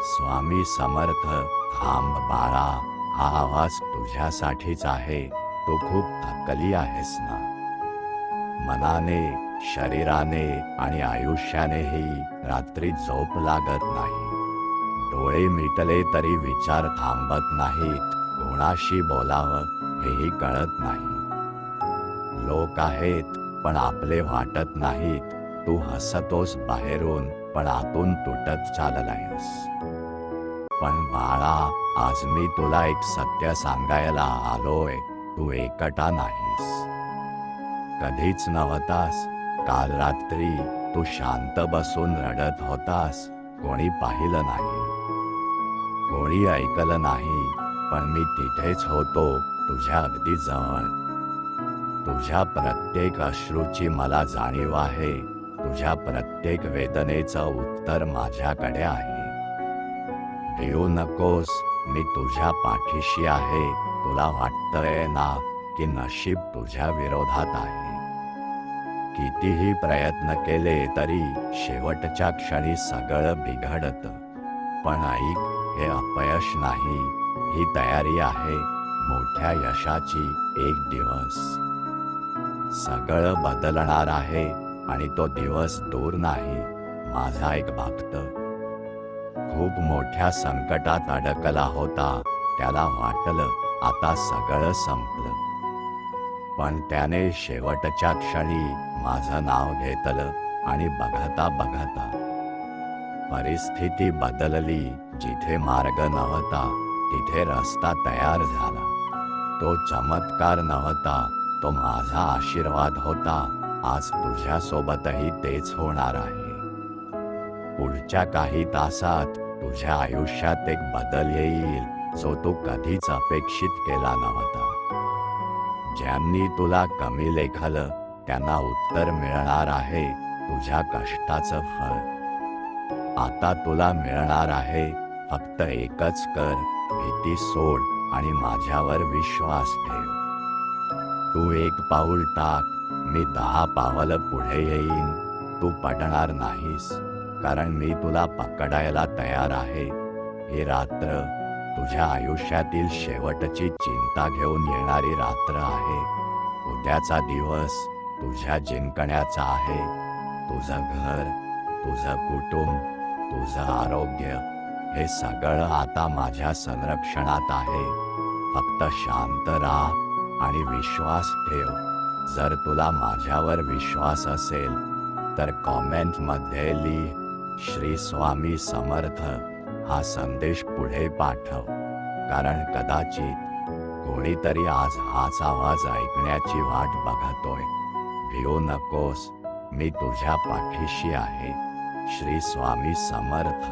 स्वामी समर्थ, थांब बाळा, हा आवाज तुझ्यासाठीच आहे. तू खूप थकली आहेस ना? मनाने, शरीराने आणि आयुष्यानेही रात्री झोप लागत नाही. डोळे मिटले तरी विचार थांबत नाहीत. कोणाशी बोलावं हेही कळत नाही. लोक आहेत पण आपले वाटत नाहीत. तू हसतोस बाहेरून पण आतून तुटत चाललायस. पण बाळा, आज मी तुला एक सत्य सांगायला आलोय. तू एकटा नाहीस. कधीच नव्हतास. काल रात्री तू शांत बसून रडत होतास. कोणी पाहिलं नाही, कोणी ऐकलं नाही, पण मी तिथेच होतो, तुझ्या अगदी जवळ. तुझ्या प्रत्येक अश्रूची मला जाणीव आहे. तुझ्या प्रत्येक वेदनेचं उत्तर माझ्याकडे आहे. भिऊ नकोस, मी तुझ्या पाठीशी आहे. तुला वाटतंय ना की नशीब तुझ्या विरोधात आहे. कितीही प्रयत्न केले तरी शेवटच्या क्षणी सगळं बिघडतं. पण ऐक, हे अपयश नाही, ही तयारी आहे मोठ्या यशाची. एक दिवस सगळं बदलणार आहे आणि तो दिवस दूर नाही. माझा एक भक्त खूप मोठ्या संकटात अडकला होता. त्याला वाटलं आता सगळं संपलं. पण त्याने शेवटच्या क्षणी माझं नाव घेतलं आणि बघता बघता परिस्थिती बदलली. जिथे मार्ग नव्हता तिथे रस्ता तयार झाला. तो चमत्कार नव्हता, तो माझा आशीर्वाद होता. आज तुझ्यासोबतही तेच होणार आहे. पुढच्या काही तासात तुझ्या आयुष्यात एक बदल येईल जो तू कधीच अपेक्षित केला नव्हता. ज्यांनी तुला कमी लेखलं त्यांना उत्तर मिळणार आहे तुझ्या कष्टाचं फळ. आता तुला मिळणार आहे. फक्त एकच कर, भीती सोड आणि माझ्यावर विश्वास ठेव. तू एक पाऊल टाक, मी 10 पावलं पुढे येईन. तू पडणार नाहीस, कारण मी तुला पकडायला तयार आहे. ही रात्र तुझ्या आयुष्यातील शेवटची चिंता घेऊन येणारी रात्र आहे. उद्याचा दिवस तुझ्या जिंकण्याचा आहे. तुझं घर, तुझं कुटुंब, तुझं आरोग्य, हे सगळं आता माझ्या संरक्षणात आहे. फक्त शांत राहा आणि विश्वास ठेव. जर तुला माझ्यावर विश्वास असेल तर कॉमेंटमध्ये लिह, श्री स्वामी समर्थ, हा संदेश पुढे पाठव. कारण कदाचित कोणीतरी आज हाच आवाज ऐकण्याची वाट बघतोय. भिऊ नकोस, मी तुझ्या पाठीशी आहे. श्री स्वामी समर्थ.